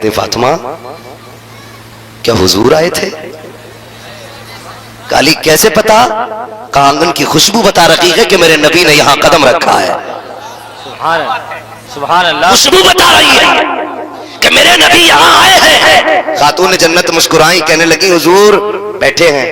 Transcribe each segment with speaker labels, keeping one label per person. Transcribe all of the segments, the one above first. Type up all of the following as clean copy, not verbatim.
Speaker 1: کہتے ہیں فاطمہ کیا حضور آئے تھے؟ علی کیسے پتا؟ کہا آنگن کی خوشبو بتا رہی ہے کہ میرے نبی نے یہاں قدم رکھا ہے.
Speaker 2: سبحان اللہ.
Speaker 1: خوشبو بتا رہی ہے کہ میرے نبی یہاں آئے ہیں. خاتون جنت مسکرائیں کہنے لگی حضور بیٹھے ہیں.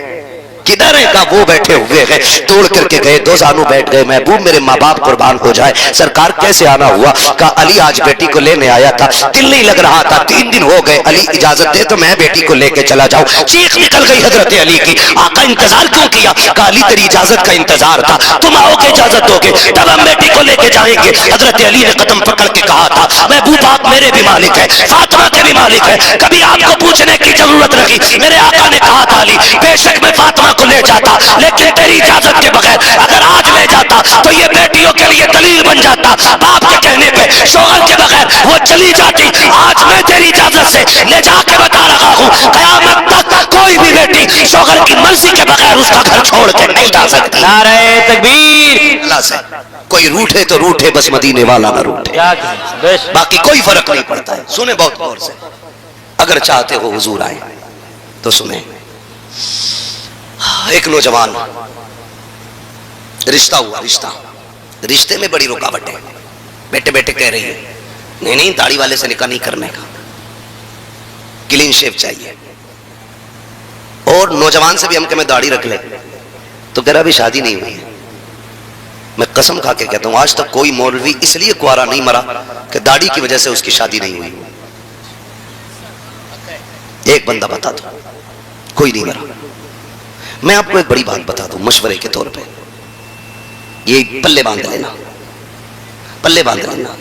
Speaker 1: کدھر ہیں؟ کہا وہ بیٹھے ہوئے ہیں. توڑ کر کے گئے, دو زانو بیٹھ گئے. محبوب میرے ماں باپ قربان ہو جائے, سرکار کیسے آنا ہوا؟ کہا علی آج بیٹی کو لینے آیا تھا, دل نہیں لگ رہا تھا, 3 دن ہو گئے. علی اجازت دے تو میں بیٹی کو لے کے چلا جاؤں. چیخ نکل گئی حضرت علی کی, آقا انتظار کیوں کیا؟ کہا علی تیری اجازت کا انتظار تھا, تم آؤ گے اجازت دو گے تب ہم بیٹی کو لے کے جائیں گے. حضرت علی نے قدم پکڑ کے کہا تھا محبوب آپ میرے بھی مالک ہے, فاطمہ کے بھی مالک ہے, کبھی آپ کو پوچھنے کی ضرورت رہی. میرے آقا نے کہا تھا علی بے شک میں فاطمہ کو لے جاتا, لیکن تیری اجازت کے بغیر اگر آج لے جاتا تو یہ بیٹیوں کے لیے دلیل بن جاتا. باپ کے کہنے پہ شوہر کے بغیر وہ چلی جاتی. آج میں تیری اجازت سے لے جا کے بتا رہا ہوں قیامت تک کوئی بھی بیٹی شوہر کی مرضی کے بغیر اس کا گھر چھوڑ کے نہیں جا سکتی.
Speaker 2: نعرہ تکبیر.
Speaker 1: اللہ سے کوئی روٹھے تو روٹھے, بس مدینے والا نہ روٹھے, باقی کوئی فرق نہیں پڑتا ہے. سنیں بہت غور سے, اگر چاہتے ہو حضور آئے تو سنیں. ایک نوجوان رشتہ ہوا, رشتے میں بڑی رکاوٹ ہے. بیٹے بیٹے کہہ رہی ہے نہیں داڑھی والے سے نکاح نہیں کرنے کا, کلین شیو چاہیے. اور نوجوان سے بھی ہم کہ میں داڑھی رکھ لے, تو کہہ رہا ابھی شادی نہیں ہوئی ہے. میں قسم کھا کے کہتا ہوں آج تک کوئی مولوی اس لیے کوارا نہیں مرا کہ داڑھی کی وجہ سے اس کی شادی نہیں ہوئی. ایک بندہ بتا دو, کوئی نہیں مرا. میں آپ کو ایک بڑی بات بتا دوں مشورے کے طور پہ, یہ پلے باندھ لینا, پلے باندھ لینا.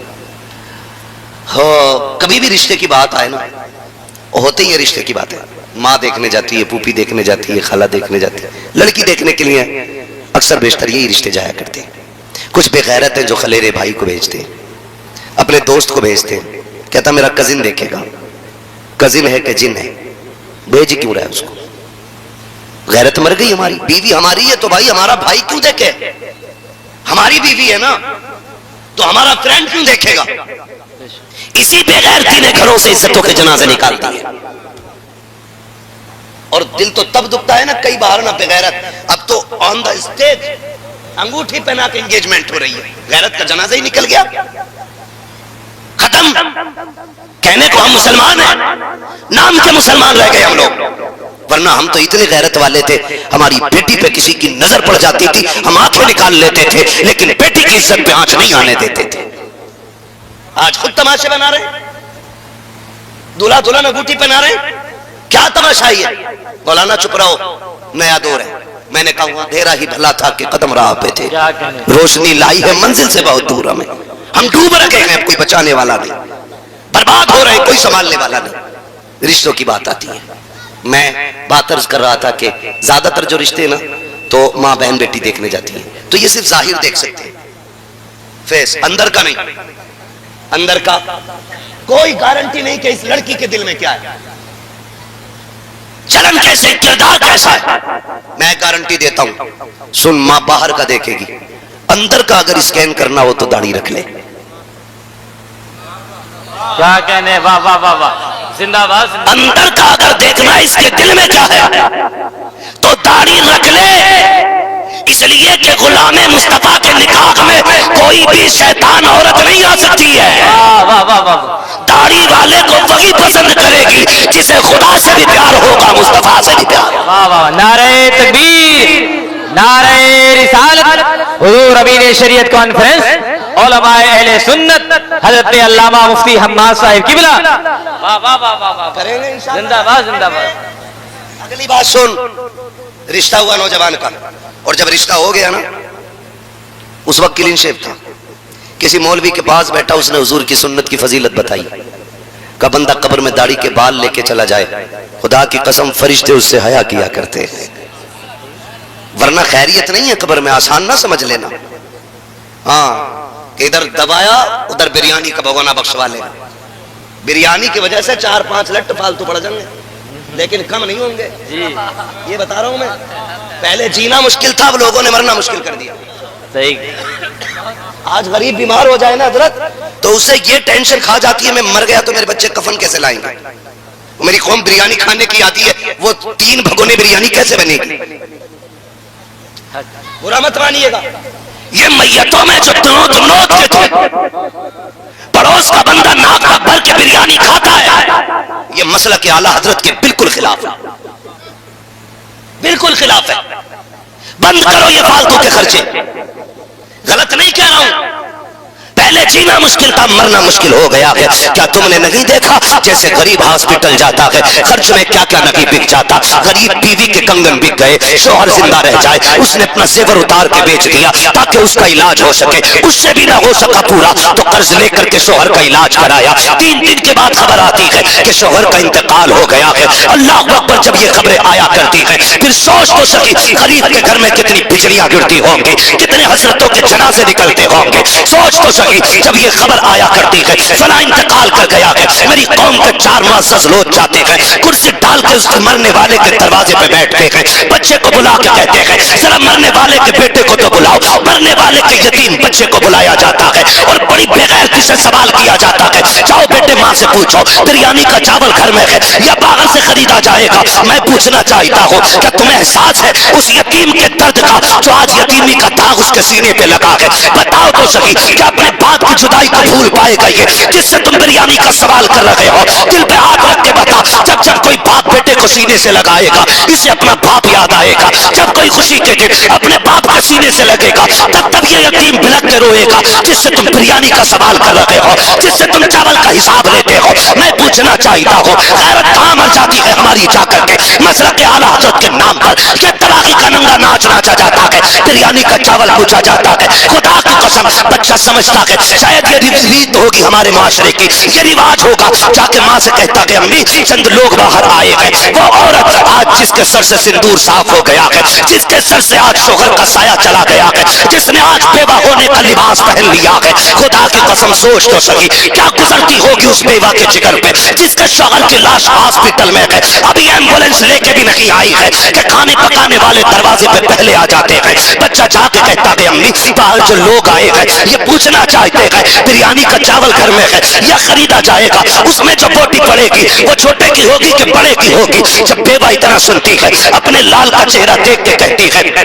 Speaker 1: کبھی بھی رشتے کی بات آئے نا, ہوتے ہی رشتے کی بات ہے. ماں دیکھنے جاتی ہے, پھوپھی دیکھنے جاتی ہے, خالہ دیکھنے جاتی ہے, لڑکی دیکھنے کے لیے اکثر بیشتر یہی رشتے جایا کرتے ہیں. کچھ بے غیرت ہیں جو خلیرے بھائی کو بھیجتے ہیں, اپنے دوست کو بھیجتے ہیں, کہتا میرا کزن دیکھے گا. کزن ہے کہ جن ہے, بھیج کیوں رہا ہے اس کو؟ غیرت مر گئی ہماری. بیوی ہماری ہے تو بھائی ہمارا بھائی کیوں دیکھے؟ ہماری بیوی ہے نا تو ہمارا فرینڈ کیوں دیکھے گا؟ اسی بے غیرتی نے گھروں سے عزتوں کے جنازے نکال دیے. اور دل تو تب دکھتا ہے نا کئی بار نا بے غیرت. اب تو آن دا اسٹیج انگوٹھی پہنا کے انگیجمنٹ ہو رہی ہے, غیرت کا جنازہ ہی نکل گیا, ختم. کہنے کو ہم مسلمان ہیں, نام کے مسلمان رہ گئے ہم لوگ, ورنہ ہم تو اتنے غیرت والے تھے. ہماری بیٹی پہ کسی کی نظر پڑ جاتی تھی ہم آنکھیں نکال لیتے تھے, لیکن بیٹی کی عزت پہ آنچ نہیں آنے دیتے تھے. آج خود تماشے بنا رہے, دلہا دلہن انگوٹھی پہنا رہے, کیا تماشا ہے؟ مولانا چپ رہو, نیا دور ہے. میں نے کہا اندھیرا ہی بھلا تھا کہ قدم راہ پہ تھے, روشنی لائی ہے منزل سے بہت دور. ہم ڈوب رکھے ہیں, کوئی بچانے والا نہیں, برباد ہو رہے کوئی سنبھالنے والا نہیں. رشتوں کی بات آتی ہے. میں بات عرض کر رہا تھا کہ زیادہ تر جو رشتے نا تو ماں بہن بیٹی دیکھنے جاتی ہیں تو یہ صرف ظاہر دیکھ سکتے ہیں, فیس, اندر کا نہیں. اندر کا کوئی گارنٹی نہیں کہ اس لڑکی کے دل میں کیا ہے, چلن کیسے, کردار کیسا ہے. میں گارنٹی دیتا ہوں, سن ماں باہر کا دیکھے گی, اندر کا اگر اسکین کرنا ہو تو داڑھی رکھ لے.
Speaker 2: کیا کہنے, واہ واہ واہ واہ, زندہ باد.
Speaker 1: اندر کا اگر دیکھنا اس کے دل میں کیا ہے تو داڑھی رکھ لے, اس لیے کہ غلام مصطفیٰ کے نکاح میں کوئی بھی شیطان عورت نہیں آ سکتی ہے.
Speaker 2: واہ واہ واہ.
Speaker 1: داڑھی والے کو وہی پسند کرے گی جسے خدا سے بھی پیار ہوگا, مصطفیٰ سے بھی پیار.
Speaker 2: واہ واہ. نعرہ تکبیر, نعرہ رسالت. حضور امین شریعت کانفرنس علماء اہل سنت حضرت علامہ مفتی حماد صاحب قبلہ. واہ واہ واہ واہ. زندہ باد, زندہ باد.
Speaker 1: اگلی بات سن, رشتہ ہوا نوجوان کا, اور جب رشتہ ہو گیا نا اس وقت کلین شیو تھا. کسی مولوی کے پاس بیٹھا, اس نے حضور کی سنت کی فضیلت بتائی. کہ بندہ قبر میں داڑھی کے بال لے کے چلا جائے, خدا کی قسم فرشتے اس سے حیا کیا کرتے ہیں, ورنہ خیریت نہیں ہے قبر میں, آسان نہ سمجھ لینا. ہاں کہ ادھر دبایا ادھر بریانی کا بھگونا بخشوا لے, بریانی کی وجہ سے 4-5 لٹ فالتو پڑ جائیں گے لیکن کم نہیں ہوں گے. یہ بتا رہا ہوں میں, پہلے جینا مشکل تھا, اب لوگوں نے مرنا مشکل کر دیا.
Speaker 2: صحیح.
Speaker 1: آج غریب بیمار ہو جائے نا حضرت تو اسے یہ ٹینشن کھا جاتی ہے میں مر گیا تو میرے بچے کفن کیسے لائیں گے، میری قوم بریانی کھانے کی آتی ہے، وہ 3 بھگونے بریانی کیسے بنے گی؟ برا مت مانیے گا، یہ میتوں میں جو نوت کے تھے، پڑوس کا بندہ ناک کا بھر کے بریانی کھاتا ہے، یہ مسلک اعلیٰ حضرت کے بالکل خلاف ہے، بالکل خلاف ہے۔ بند کرو یہ فالتو کے خرچے، غلط نہیں کہہ رہا ہوں، پہلے جینا مشکل تھا مرنا مشکل ہو گیا ہے۔ کیا تم نے نہیں دیکھا جیسے غریب ہاسپٹل جاتا ہے خرچ میں کیا کیا نہیں بک جاتا، غریب بیوی کے کنگن بک گئے، شوہر زندہ رہ جائے، اس نے اپنا زیور اتار کے بیچ دیا تاکہ اس کا علاج ہو سکے، اس سے بھی نہ ہو سکا پورا تو قرض لے کر کے شوہر کا علاج کرایا، 3 دن کے بعد خبر آتی ہے کہ شوہر کا انتقال ہو گیا ہے۔ اللہ اکبر، جب یہ خبریں آیا کرتی ہیں پھر سوچ تو سکی غریب کے گھر میں کتنی بجلیاں گرتی ہوں گی، کتنے حضرتوں کے جنازے نکلتے ہوں گے، سوچ تو سکی جب یہ خبر آیا کرتی ہے فلاں انتقال کر گیا ہے، میری قوم کے 4 معزز لوگ جاتے ہیں کرسی ڈال کے اس مرنے والے کے دروازے پہ بیٹھتے ہیں، بچے کو بلا کے کہتے ہیں ذرا مرنے والے کے بیٹے کو تو بلاؤ، مرنے والے کے یتیم بچے کو بلایا جاتا ہے اور بڑی بغیرتی سے سوال کیا جاتا ہے، جاؤ بیٹے ماں سے پوچھو بریانی کا چاول گھر میں ہے یا باہر سے خریدا جائے گا۔ میں پوچھنا چاہتا ہوں کیا تمہیں احساس ہے اس یتیم کے درد کا جو آج یتیمی کا داغ اس کے سینے پہ لگا ہے؟ بتاؤ تو صحیح کیا اپنے باپ کی جدائی کو بھول پائے گا یہ جس سے تم بریانی کا سوال کر رہے ہو؟ دل پہ ہاتھ رکھ کے بتا، جب جب کوئی باپ بیٹے کو سینے سے لگائے گا اسے اپنا باپ یاد آئے گا، جب کوئی خوشی کے دن اپنے باپ کے سینے سے لگے گا تب تب یہ یتیم بلک کے روئے گا جس سے تم بریانی کا سوال کر رہے ہو، جس سے تم چاول کا حساب لیتے ہو۔ میں پوچھنا چاہتا ہوں غیرت کہاں مر جاتی ہے ہماری جا کر کے مسلک اعلیٰ حضرت کے نام پر یہ تلاقی کا ننگا ناچ ناچا جاتا ہے، بریانی کا چاول پوچھا جاتا ہے۔ خدا کی قسم بچہ سمجھتا ہے شاید یہ ریت ہوگی ہمارے معاشرے کی، یہ رواج ہوگا، جا کے ماں سے کہتا کہ امی چند لوگ باہر آئے ہیں، وہ عورت آج جس کے سر سے سندور صاف ہو گیا ہے، جس کے سر سے آج شوہر کا سایہ چلا گیا ہے، جس نے آج بیوہ ہونے کا لباس پہن لیا ہے، خدا کی قسم سوچ تو سکی کیا گزرتی ہوگی اس بیوہ کے جگر پہ جس کے شوہر کی لاش ہاسپٹل میں ہے، ابھی ایمبولینس لے کے بھی نہیں آئی ہے کہ کھانے پکانے والے دروازے پہ پہلے آ جاتے ہیں۔ بچہ جا کے کہتا کہ امی باہر جو لوگ آئے ہیں یہ پوچھنا چاہتے ہیں بریانی کا چاول گھر میں ہے یا خریدا جائے گا، اس میں جو بوٹی پڑے گی وہ چھوٹے کی ہوگی کہ بڑے کی ہوگی۔ جب بیوہ اتنا سنتی ہے اپنے لال کا چہرہ دیکھ کے کہتی ہے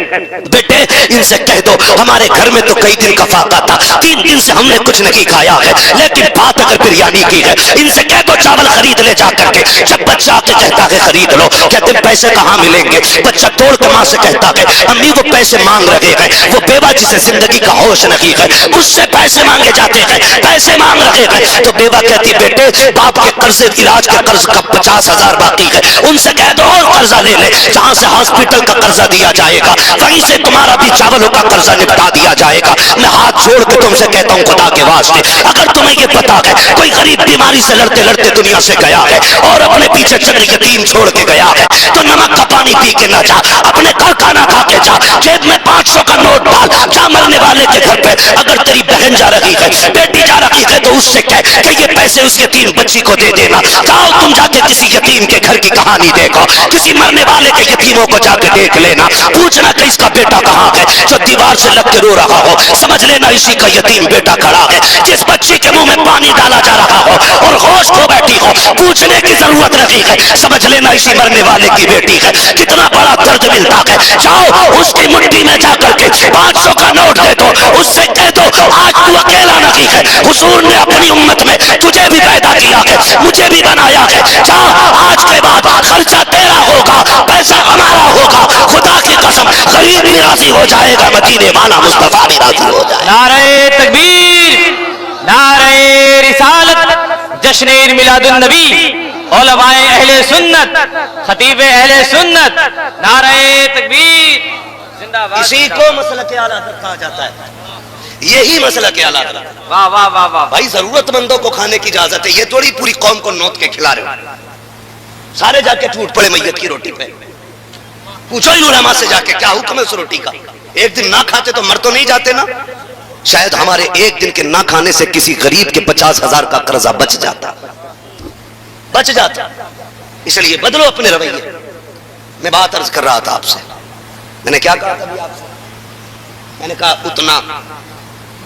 Speaker 1: بیٹے ان سے کہہ دو ہمارے گھر میں تو کئی دن کا فاقہ تھا، 3 دن سے ہم نے کچھ نہیں کھایا ہے، لیکن بات اگر بریانی کی ہے ان سے کہہ دو چاول خرید لے جا کر کے۔ جب بچہ آ کے کہتا ہے خرید لو، کہتے پیسے کہاں ملیں گے؟ بچہ توڑ کے ماں سے کہتا ہے امی وہ پیسے مانگ رہے ہیں، وہ بیوہ جسے زندگی کا ہوش نہیں ہے اس سے پیسے مانگے جاتے ہیں، پیسے مانگ رہے ہیں۔ تو بیوہ کہتی بیٹے باپ کے قرض علاج کے قرض کا 50,000 باقی ہے، ان سے کہہ دو اور قرضہ لے لے، جہاں سے ہاسپٹل کا قرضہ دیا جائے گا وہیں سے تمہارا بھی چاولوں کا قرضہ نپٹا دیا جائے گا۔ میں ہاتھ چھوڑ کے تم سے کہتا ہوں خدا کے واسطے اگر تمہیں یہ پتا ہے کوئی غریب بیماری سے لڑتے لڑتے دنیا سے گیا ہے اور اپنے پیچھے چند یتیم چھوڑ کے گیا ہے تو نمک کا پانی پی کے نہ جا، اپنے گھر کھانا کھا کے جا، جیب میں 500 کا نوٹ ڈال، جا مرنے والے کے گھر پہ۔ اگر تیری بہن جا رہی ہے بیٹی جا رہی ہے تو اس سے کہہ کہ یہ پیسے اس یتیم بچی کو دے دینا۔ جاؤ تم جا کے کسی یتیم کے گھر کی کہانی دیکھو، کسی مرنے والے کے یتیموں کو جا کے دیکھ لینا، پوچھنا کہ اس کا بیٹا کہاں ہے جو دیوار سے لگ کے رو رہا ہو، سمجھ لینا اسی کا یتیم بیٹا کھڑا ہے جس بچی کے منہ میں پانی ڈالا جا رہا ہو اور ہوش کھو بیٹھی ہو، پوچھنے کی ضرورت نہیں ہے، سمجھ لینا اسی مرنے والے کی بیٹی ہے۔ کتنا بڑا درد ملتا ہے، جاؤ اس کی مٹھی میں جا کر کے 500 کا نوٹ دے دو، اس سے کہہ دو آج تو اکیلا نہیں ہے، حضور نے اپنی امت میں تجھے بھی پیدا کیا ہے، مجھے بھی بنایا ہے، جا آج کے بعد خرچہ تیرا ہوگا، پیسہ ہمارا ہوگا۔ خدا کی قسم غریب بھی راضی ہو جائے گا، مدینے والا مصطفیٰ بھی راضی ہو جائے گا۔
Speaker 2: نعرہ تکبیر، نعرہ رسالت، جشن میلاد النبی، علماء اہل سنت، خطیب اہل سنت، نعرہ تکبیر، زندہ باد۔
Speaker 1: اسی کو مسلک اعلیٰ حضرت کہا جاتا ہے، یہی مسلک اعلیٰ حضرت۔
Speaker 2: واہ واہ واہ واہ
Speaker 1: بھائی ضرورت مندوں کو کھانے کی اجازت ہے، یہ تھوڑی پوری قوم کو نوت کے کھلا رہے ہو، سارے جا کے ٹوٹ پڑے میت کی روٹی پہ۔ پوچھو ان علماء سے جا کے کیا حکم ہے اس روٹی کا؟ ایک دن نہ کھاتے تو مر تو نہیں جاتے نا؟ شاید ہمارے ایک دن کے نہ کھانے سے کسی غریب کے 50,000 کا قرضہ بچ جاتا، بچ جاتا۔ اس لیے بدلو اپنے رویے۔ میں بات عرض کر رہا تھا آپ سے، میں نے کیا کہا تھا ابھی آپ سے؟ میں نے کہا اتنا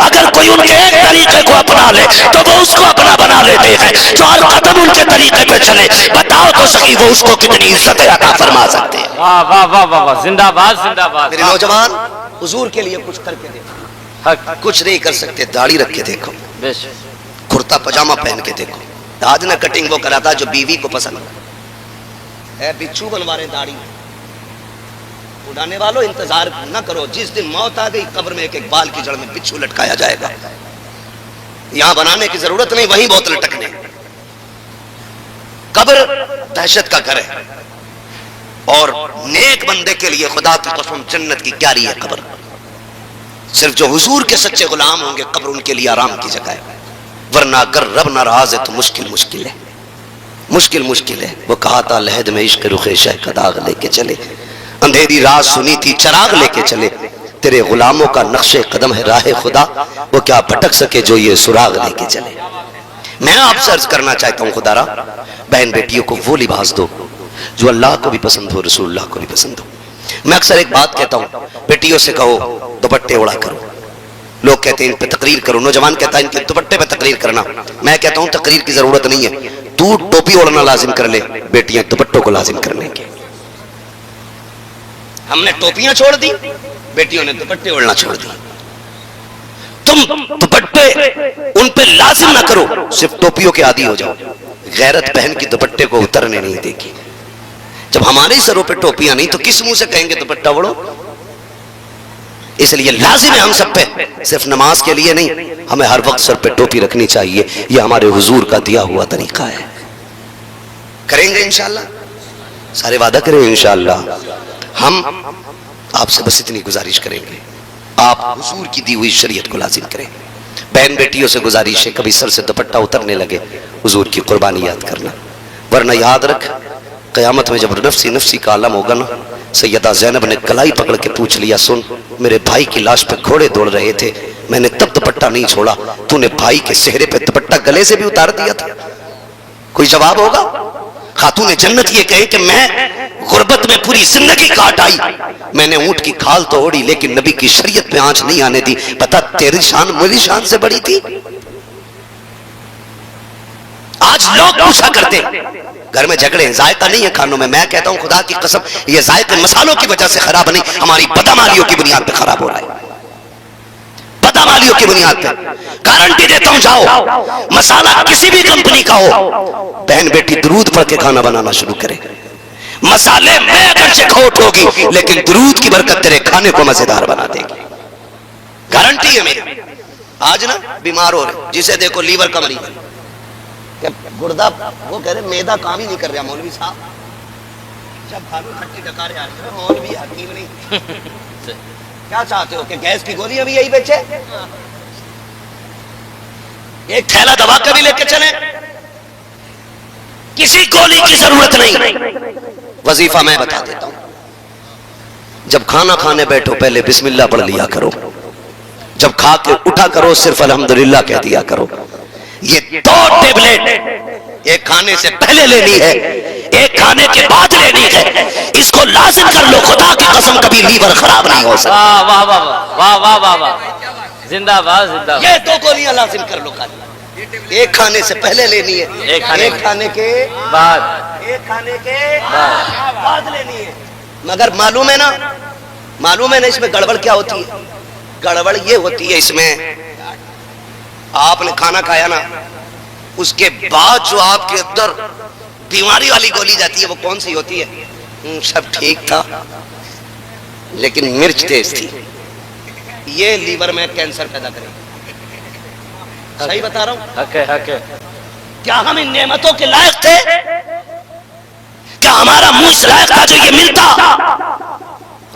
Speaker 1: اگر کوئی ان کے ایک طریقے کو اپنا لے تو وہ اس کو اپنا بنا لیتے ہیں. جو ہر قدم ان کے طریقے پہ چلے بتاؤ تو صحیح وہ اس کو کتنی عزت عطا فرما سکتے ہیں.
Speaker 2: واہ واہ واہ واہ واہ، زندہ باد زندہ باد.
Speaker 1: میرے نوجوان حضور کے لیے کچھ کر کے دیکھو. کچھ نہیں کر سکتے داڑھی رکھ کے دیکھو, کرتا پجامہ پہن کے دیکھو. آج نہ کٹنگ وہ کراتا جو بیوی کو پسند ہے. بچھو بنوا رہے داڑھی اڑانے والوں, انتظار نہ کرو. جس دن موت آ گئی قبر میں ایک ایک بال کی جڑ میں بچھو لٹکایا جائے گا. یہاں بنانے کی ضرورت نہیں, وہیں بہت لٹکنے. قبر دہشت کا گھر ہے اور نیک بندے کے لیے خدا کی قسم جنت کی کیاری ہے قبر. صرف جو حضور کے سچے غلام ہوں گے قبر ان کے لیے آرام کی جگہ ہے. ورنہ اگر رب ناراض ہے تو مشکل ہے, مشکل ہے. وہ کہا تھا لحد میں عشق رخ شہ کا داغ لے کے چلے, اندھیری رات سنی تھی چراغ لے کے چلے. تیرے غلاموں کا نقش قدم ہے راہ خدا, وہ کیا بھٹک سکے جو یہ سراغ لے کے چلے. میں آپ سے عرض کرنا چاہتا ہوں خدا را بہن بیٹیوں کو وہ لباس دو جو اللہ کو بھی پسند ہو, رسول اللہ کو بھی پسند ہو. میں اکثر ایک بات کہتا ہوں, بیٹیوں سے کہو دوپٹے اڑا کرو. لوگ کہتے ہیں ان پہ تقریر کرو, نوجوان کہتا ہے ان کے دوپٹے پہ تقریر کرنا. میں کہتا ہوں تقریر کی ضرورت نہیں ہے, تو ٹوپی اوڑھنا لازم کر لے, بیٹیاں دوپٹوں کو لازم کر لیں گے. ہم نے ٹوپیاں چھوڑ دی, بیٹیوں نے دوپٹے اوڑھنا چھوڑ دی. تم دوپٹے ان پہ لازم نہ کرو, صرف ٹوپیوں کے عادی ہو جاؤ. غیرت بہن کی دوپٹے کو اترنے نہیں دے گی. جب ہمارے سروں پہ ٹوپیاں نہیں تو کس منہ سے کہیں گے دوپٹہ اوڑھو. اس لیے لازم ہے ہم سب پہ, صرف نماز کے لیے نہیں, ہمیں ہر وقت سر پہ ٹوپی رکھنی چاہیے. یہ ہمارے حضور کا دیا ہوا طریقہ ہے. کریں گے انشاءاللہ, سارے وعدہ کریں انشاءاللہ. ہم آپ سے بس اتنی گزارش کریں گے, آپ حضور کی دی ہوئی شریعت کو لازم کریں. بہن بیٹیوں سے گزارش ہے کبھی سر سے دوپٹہ اترنے لگے حضور کی قربانی یاد کرنا. ورنہ یاد رکھ قیامت میں جب نفسی کا عالم ہوگا نا, سیدہ زینب نے کلائی پکڑ کے پوچھ لیا, سن میرے بھائی کی لاش پہ گھوڑے دوڑ رہے تھے, میں نے تب دوپٹہ نہیں چھوڑا, تو نے بھائی کے چہرے پہ دوپٹہ گلے سے بھی اتار دیا تھا. کوئی جواب ہوگا؟ خاتون جنت یہ کہے کہ میں غربت میں پوری زندگی کاٹ آئی, میں نے اونٹ کی کھال تو اوڑھی لیکن نبی کی شریعت پہ آنچ نہیں آنے دی. بتا تیری شان میری شان سے بڑی تھی. آج لوگ پوچھا کرتے گھر میں جھگڑے, ذائقہ نہیں ہے کھانوں میں. میں کہتا ہوں خدا کی قسم یہ ذائقہ مسالوں کی وجہ سے خراب نہیں, ہماری بدعمالیوں کی بنیاد پہ خراب ہو رہا ہے. بدعمالیوں کی بنیاد پہ گارنٹی دیتا ہوں, جاؤ مسالہ کسی بھی کمپنی کا ہو, بہن بیٹی درود پڑھ کے کھانا بنانا شروع کرے. مسالے میں اگرچہ کھوٹ ہوگی لیکن درود کی برکت تیرے کھانے کو مزیدار بنا دے گی. گارنٹی ہے میری. آج نا بیمار ہو رہے, جسے دیکھو لیور کا مریض, گردہ, وہ کہہ رہے میدا کام ہی نہیں کر رہا مولوی صاحب. جب بھالو کھٹی ڈکارے آ رہے ہیں, مولوی حکیم نہیں. کیا چاہتے ہو کہ گیس کی گولیاں بھی یہی بیچے, ایک تھیلا دوا کا بھی لے کے چلیں, کسی گولی کی ضرورت نہیں. وظیفہ میں بتا دیتا ہوں, جب کھانا کھانے بیٹھو پہلے بسم اللہ پڑھ لیا کرو, جب کھا کے اٹھا کرو صرف الحمدللہ کہہ دیا کرو. یہ 2 ٹیبلٹ ایک کھانے سے پہلے لینی ہے, ایک کھانے کے بعد لینی ہے. اس کو لازم کر لو, خدا کی قسم کبھی لیور خراب نہیں ہو سکتا.
Speaker 2: واہ واہ واہ واہ واہ واہ, زندہ باد زندہ.
Speaker 1: یہ 2 گولیاں لازم کر لو کھانے, ایک کھانے سے پہلے لینی ہے, ایک کھانے کے
Speaker 2: بعد,
Speaker 1: ایک کھانے کے بعد لینی ہے. مگر معلوم ہے نا اس میں گڑبڑ کیا ہوتی ہے؟ گڑبڑ یہ ہوتی ہے اس میں, آپ نے کھانا کھایا نا, اس کے بعد جو آپ کے اندر بیماری والی گولی جاتی ہے وہ کون سی ہوتی ہے؟ سب ٹھیک تھا لیکن مرچ تیز تھی, یہ لیور میں کینسر پیدا کرے. صحیح بتا رہا ہوں؟
Speaker 2: حق ہے, حق ہے.
Speaker 1: کیا ہم ان نعمتوں کے لائق تھے؟ کیا ہمارا منہ اس لائق تھا جو یہ ملتا؟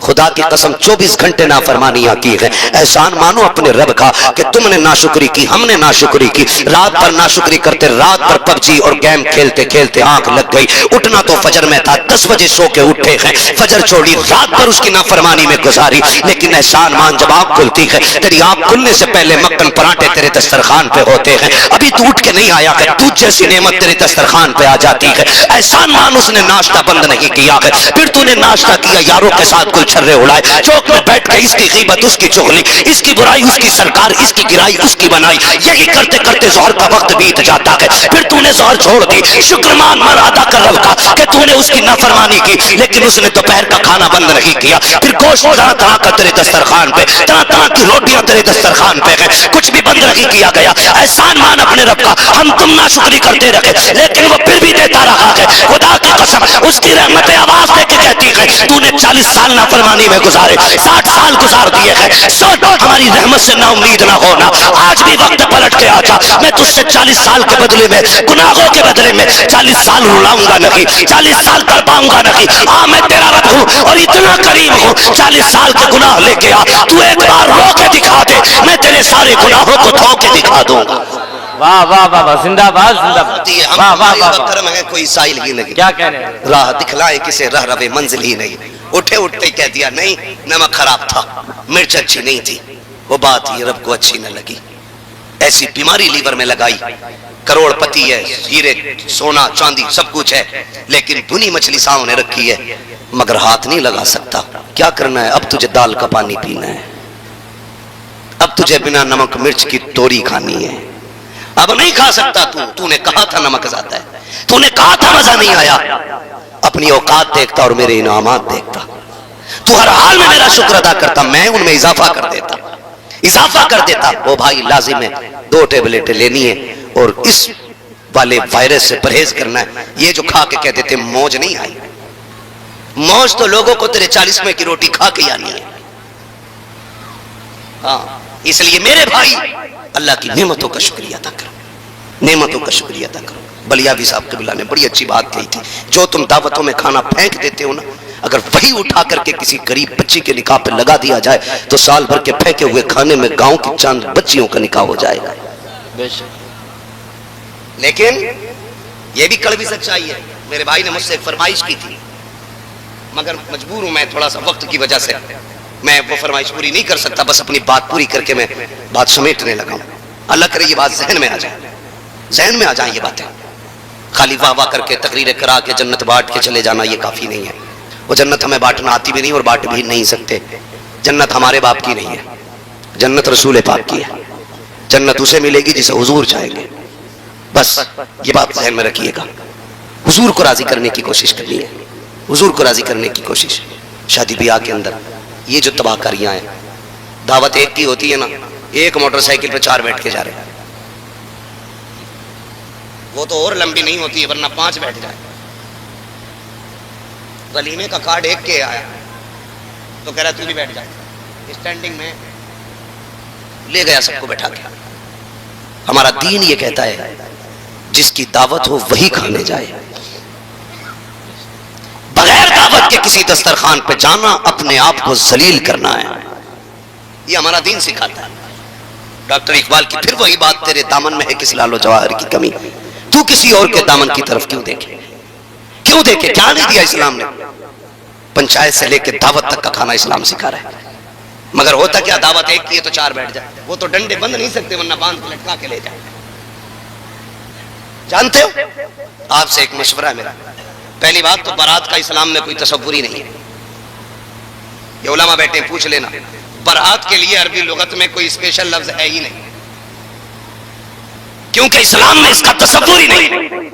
Speaker 1: خدا کی قسم 24 گھنٹے نافرمانیاں کی ہے. احسان مانو اپنے رب کا کہ تم نے ناشکری کی, ہم نے ناشکری کی. رات پر ناشکری کرتے, رات پر پبجی اور گیم کھیلتے کھیلتے آنکھ لگ گئی. اٹھنا تو فجر میں تھا, 10 بجے سو کے اٹھے ہیں, فجر چھوڑی, رات پر اس کی نافرمانی میں گزاری. لیکن احسان مان جب آنکھ کھلتی ہے, تیری آنکھ کھلنے سے پہلے مکھن پراٹھے تیرے دسترخوان پہ ہوتے ہیں. ابھی تو اٹھ کے نہیں آیا ہے, دودھ جیسی نعمت تیرے دسترخوان پہ آ جاتی ہے. احسان مان اس نے ناشتہ بند نہیں کیا ہے, پھر تو نے ناشتہ کیا, یاروں کے ساتھ کلچے چھرے اڑائے، چوک میں بیٹھ کے اس کی غیبت اس کی چغلی، اس کی برائی اس کی سرکار، اس کی گرائی اس کی بنائی، یہی کرتے کرتے ظہر کا وقت بیت جاتا ہے، پھر تو نے ظہر چھوڑ دی، شکر مان ادا کر رب کا کہ تو نے اس کی نافرمانی کی، لیکن اس نے دوپہر کا کھانا بند نہیں کیا، پھر گوشت طرح طرح کا تیرے دسترخوان پہ، طرح طرح کی روٹیاں تیرے دسترخوان پہ ہیں، کچھ بھی بند نہیں کیا گیا، احسان مان اپنے رب کا، ہم تم ناشکری کرتے رہے لیکن وہ پھر بھی دیتا رہا ہے، خدا کی قسم اس کی رحمتیں آواز دے کے کہتی ہے تو نے 40 سال نافرمانی میں گزارے، 60 سال گزار دیے ہیں، سوچ ہماری رحمت سے نا امید نہ ہونا، آج بھی وقت پلٹ کے آجا، میں تجھ سے 40 سال کے بدلے میں، گناہوں کے بدلے میں 40 سال رلاؤں گا نہیں، 40 سال تڑپاؤں گا نہیں، میں تیرا رب ہوں اور اتنا کریم ہوں، 40 سال کے گناہ لے کے آ، تو ایک بار رو کے دکھا دے، میں تیرے سارے گناہوں کو دھو کے دکھا دوں گا۔
Speaker 2: واہ واہ واہ واہ، زندہ باد زندہ باد، واہ واہ واہ،
Speaker 1: کرم ہے کوئی سائل ہی نہیں،
Speaker 2: کیا کہنے ہیں،
Speaker 1: راہ دکھلائے کسے رہ رہے منزل ہی نہیں، اٹھے اٹھتے کہہ دیا نہیں نمک خراب تھا، مرچ اچھی نہیں تھی، وہ بات یہ رب کو اچھی نہ لگی، ایسی بیماری لیور میں لگائی، کروڑ پتی ہے، ہیرے سونا چاندی سب کچھ ہے، لیکن بنی مچھلی سامنے رکھی ہے مگر ہاتھ نہیں لگا سکتا، کیا کرنا ہے، اب تجھے دال کا پانی پینا ہے، اب تجھے بنا نمک مرچ کی توری کھانی ہے، اب نہیں کھا سکتا، تو نے کہا تھا نمک زیادہ ہے، تو نے کہا تھا مزہ نہیں آیا، اپنی اوقات دیکھتا اور میرے انعامات دیکھتا، تو ہر حال میں میرا شکر ادا کرتا، میں ان میں اضافہ کر دیتا، اضافہ کر دیتا، وہ بھائی لازم ہے 2 ٹیبلٹیں لینی ہے اور اس والے وائرس سے پرہیز کرنا ہے، یہ جو کھا کے کہہ دیتے موج نہیں آئی، موج تو لوگوں کو تیرے 40ویں کی روٹی کھا کے آنی ہے، ہاں اس لیے میرے بھائی اللہ کی نعمتوں کا شکریہ ادا کرو، نعمتوں کا شکریہ ادا کرو۔ بلیابی صاحب قبلہ نے بڑی اچھی بات کہی تھی، جو تم دعوتوں میں کھانا پھینک دیتے ہو نا، اگر وہی اٹھا کر کے کسی غریب بچی کے نکاح پہ لگا دیا جائے تو سال بھر کے پھینکے ہوئے کھانے میں گاؤں کی چاند بچیوں کا نکاح ہو جائے گا، لیکن یہ بھی کڑوی سچائی ہے۔ میرے بھائی نے مجھ سے ایک فرمائش کی تھی مگر مجبور ہوں میں تھوڑا سا وقت کی وجہ سے، میں وہ فرمائش پوری نہیں کر سکتا، بس اپنی بات پوری کر کے میں بات سمیٹنے لگا ہوں، اللہ کرے یہ بات ذہن میں آ جائے، ذہن میں آ جائیں یہ باتیں، خالی واہ واہ کر کے تقریریں کرا کے جنت بانٹ کے چلے جانا یہ کافی نہیں ہے، وہ جنت ہمیں بانٹنا آتی بھی نہیں اور بانٹ بھی نہیں سکتے، جنت ہمارے باپ کی نہیں ہے، جنت رسول پاک کی ہے، جنت اسے ملے گی جسے حضور چاہیں گے، بس یہ بات ذہن میں رکھیے گا، حضور کو راضی کرنے کی کوشش کرنی ہے، حضور کو راضی کرنے کی کوشش۔ شادی بیاہ کے اندر یہ جو تباہ کاریاں ہیں، دعوت ایک کی ہوتی ہے نا، ایک موٹر سائیکل پہ 4 بیٹھ کے جا رہے ہیں، وہ تو اور لمبی نہیں ہوتی ہے ورنہ 5 بیٹھ جائے، ولیمے کا کارڈ ایک کے آیا تو کہہ رہا تو بھی بیٹھ جائے، اسٹینڈنگ میں لے گیا سب کو بیٹھا کے۔ ہمارا دین یہ کہتا ہے جس کی دعوت ہو وہی کھانے جائے، بغیر دعوت کے کسی دسترخوان پہ جانا اپنے آپ کو ذلیل کرنا ہے، یہ ہمارا دین سکھاتا ہے۔ ڈاکٹر اقبال کی پھر وہی بات، تیرے دامن میں ہے کس لال و جواہر کی کمی، تو کسی اور کے دامن کی طرف کیوں دیکھے، کیوں دیکھے، کیا نہیں دیا اسلام نے، پنچایت سے لے کے دعوت تک کا کھانا اسلام سکھا رہا ہے، مگر ہوتا کیا، دعوت ایک کی ہے تو 4 بیٹھ جائے، وہ تو ڈنڈے بند نہیں سکتے ورنہ باندھ کے لٹکا کے لے جائے۔ جانتے ہو، آپ سے ایک مشورہ ہے میرا، پہلی بات تو بارات کا اسلام میں کوئی تصور ہی نہیں ہے، یہ علماء بیٹھے پوچھ لینا، بارات کے لیے عربی لغت میں کوئی اسپیشل لفظ ہے ہی نہیں، کیونکہ اسلام میں اس کا تصور ہی نہیں،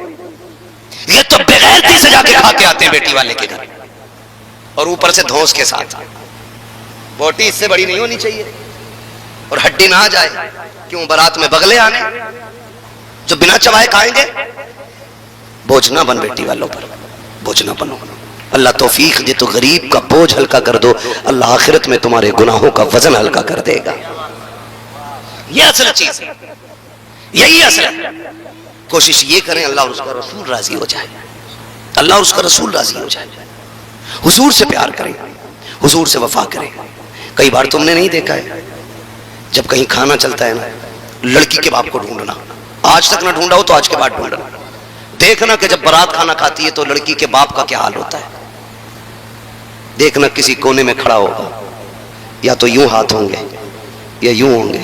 Speaker 1: یہ تو بغیرتی سے جا کے کھا کے آتے ہیں بیٹی والے کے گھر، اور اوپر سے دھوس کے ساتھ، بوٹی اس سے بڑی نہیں ہونی چاہیے اور ہڈی نہ آ جائے، کیوں بارات میں بغلے آنے جو بنا چبائے کھائیں گے، بوجھ نہ بن بیٹی والوں پر، بوجھ نہ بنو، اللہ توفیق دے تو غریب کا بوجھ ہلکا کر دو، اللہ آخرت میں تمہارے گناہوں کا وزن ہلکا کر دے گا، یہ اصل چیز ہے، یہی اصل ہے۔ کوشش یہ کریں اللہ اور اس کا رسول راضی ہو جائے، اللہ اور اس کا رسول راضی ہو جائے، حضور سے پیار کریں، حضور سے وفا کریں۔ کئی بار تم نے نہیں دیکھا ہے جب کہیں کھانا چلتا ہے نا، لڑکی کے باپ کو ڈھونڈنا، آج تک نہ ڈھونڈا ہو تو آج کے بعد ڈھونڈنا، دیکھنا کہ جب بارات کھانا کھاتی ہے تو لڑکی کے باپ کا کیا حال ہوتا ہے، دیکھنا کسی کونے میں کھڑا ہوگا، یا تو یوں ہاتھ ہوں گے یا یوں ہوں گے،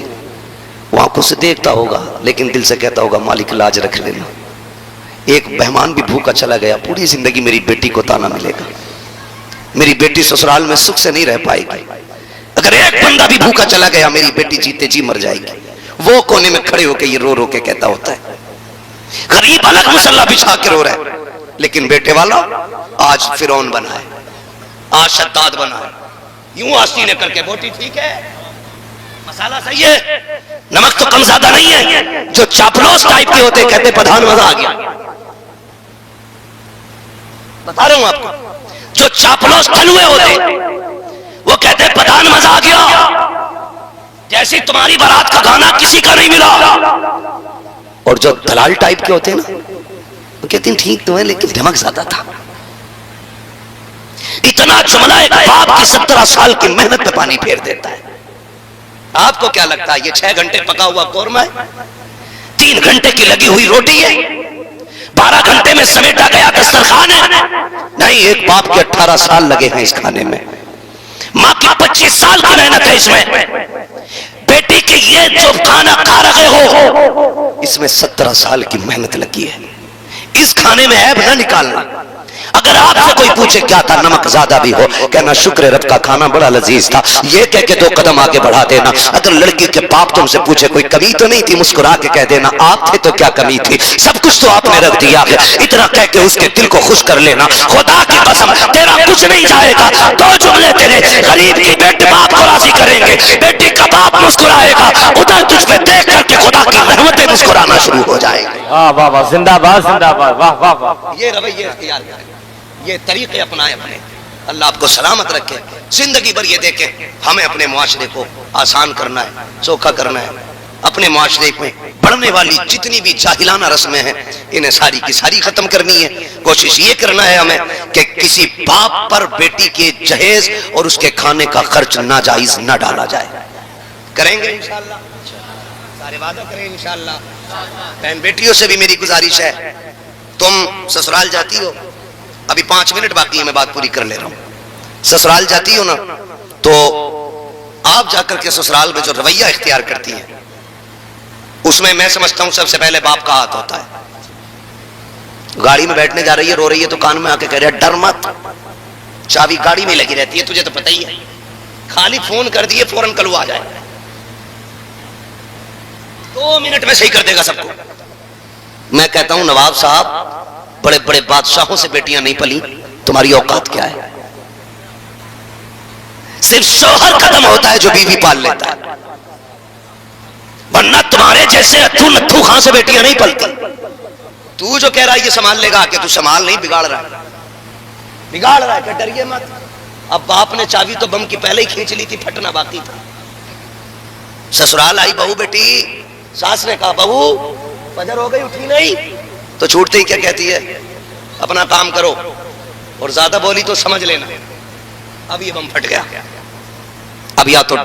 Speaker 1: وہ آنکھوں سے دیکھتا ہوگا لیکن دل سے کہتا ہوگا مالک لاج رکھ لینا، ایک مہمان بھی بھوکا چلا گیا، پوری زندگی میری بیٹی کو تانا ملے گا، میری بیٹی سسرال میں سکھ سے نہیں رہ پائے گی. اگر ایک بندہ بھی بھوکا چلا گیا میری بیٹی جیتے جی مر جائے گی. وہ کونے میں کھڑے ہو کے یہ رو رو کے کہتا ہوتا ہے. غریب الگ مسلح بچھا کے رو رہا ہے لیکن بیٹے والا آج فرعون بنا ہے, آج شداد بنا ہے. یوں آستی نے کر کے بوٹی ٹھیک ہے, مسالہ صحیح ہے, نمک تو کم زیادہ نہیں ہے. جو چاپلوس ٹائپ کے ہوتے کہتے پٹھان مزہ آ گیا. بتا رہا ہوں آپ کو, جو چاپلوس تلوے ہوتے وہ کہتے پٹھان مزہ آ گیا. جیسی تمہاری بارات کا گانا کسی کا نہیں ملا. اور جو دلال ٹائپ کے ہوتے ہیں نا وہ کہتے ہیں ٹھیک تو ہے لیکن دھمک زیادہ تھا. اتنا جملہ ایک باپ کی 17 سال کی محنت پہ پانی پھیر دیتا ہے. آپ کو کیا لگتا ہے یہ 6 گھنٹے پکا ہوا قورمہ ہے, 3 گھنٹے کی لگی ہوئی روٹی ہے, 12 گھنٹے میں سمیٹا گیا دسترخوان ہے؟ نہیں, ایک باپ کے 18 سال لگے ہیں اس کھانے میں, ماں کی 25 سال کی محنت ہے اس میں, بیٹی کے یہ جو کھانا کھا رہے ہو اس میں 17 سال کی محنت لگی ہے. اس کھانے میں عیب نہ نکالنا. اگر آپ سے کوئی پوچھے کیا تھا, نمک زیادہ بھی ہو, کہنا شکر رب کا کھانا بڑا لذیذ تھا, یہ کہہ کے 2 قدم آگے بڑھا دینا. اگر لڑکی کے باپ تم سے پوچھے کوئی کمی تو نہیں تھی, مسکرا کے کہہ دینا آپ تھے تو کیا کمی تھی, سب کچھ تو آپ نے رکھ دیا. اتنا کہہ کے اس کے دل کو خوش کر لینا. خدا کی قسم تیرا کچھ نہیں جائے گا. 2 جملے تیرے غریب کی بیٹی باپ کو راضی کریں گے, بیٹی کا باپ مسکرائے گا, ادھر تجھ پہ دیکھ کر کے خدا کی رحمتیں مسکرانا شروع ہو جائیں گی.
Speaker 2: واہ واہ واہ, زندہ باد زندہ باد, واہ واہ واہ.
Speaker 1: یہ رویے اختیار کریں, یہ طریقے اپنائے اپنے. اللہ آپ کو سلامت رکھے. زندگی بھر یہ دیکھیں ہمیں اپنے معاشرے کو آسان کرنا ہے, سوکھا کرنا ہے. اپنے معاشرے میں بڑھنے والی جتنی بھی جاہلانہ رسمیں ہیں انہیں ساری کی ساری ختم کرنی ہے. کوشش یہ کرنا ہے ہمیں کہ کسی باپ پر بیٹی کے جہیز اور اس کے کھانے کا خرچ ناجائز نہ ڈالا جائے. کریں گے انشاءاللہ, سارے وعدہ کریں انشاءاللہ. بہن بیٹیوں سے بھی میری گزارش ہے, تم سسرال جاتی ہو, ابھی 5 منٹ باقی ہے, میں بات پوری کر لے رہا ہوں. سسرال جاتی ہو نا تو آپ جا کر کے سسرال میں جو رویہ اختیار کرتی ہیں اس میں سمجھتا ہوں سب سے پہلے باپ کا ہاتھ ہوتا ہے. گاڑی میں بیٹھنے جا رہی ہے, رو رہی ہے تو کان میں آ کے کہہ رہا ہے ڈر مت, چابی گاڑی میں لگی رہتی ہے, تجھے تو پتہ ہی ہے, خالی فون کر دیے فوراً کلو آ جائے, 2 منٹ میں صحیح کر دے گا سب کو. میں کہتا ہوں نواب صاحب بڑے بڑے بادشاہوں سے بیٹیاں نہیں پلی, تمہاری اوقات کیا ہے؟ صرف شوہر ختم ہوتا ہے جو بیوی پال لیتا ہے, ورنہ تمہارے جیسے اتھو نتھو خاں سے بیٹیاں نہیں پلتی. تو جو کہہ رہا ہے یہ سنبھال لے گا کہ تو سنبھال نہیں, بگاڑ رہا ہے کہ ڈریے مت. اب باپ نے چابی تو بم کی پہلے ہی کھینچ لی تھی, پھٹنا باقی تھا. سسرال آئی بہو بیٹی, ساس نے کہا بہو فجر ہو گئی اٹھی نہیں, تو چھوٹتے ہی کیا کہتی ہے اپنا کام کرو, اور زیادہ بولی تو سمجھ لینا اب یہ بم پھٹ گیا. اب یا تو ڈر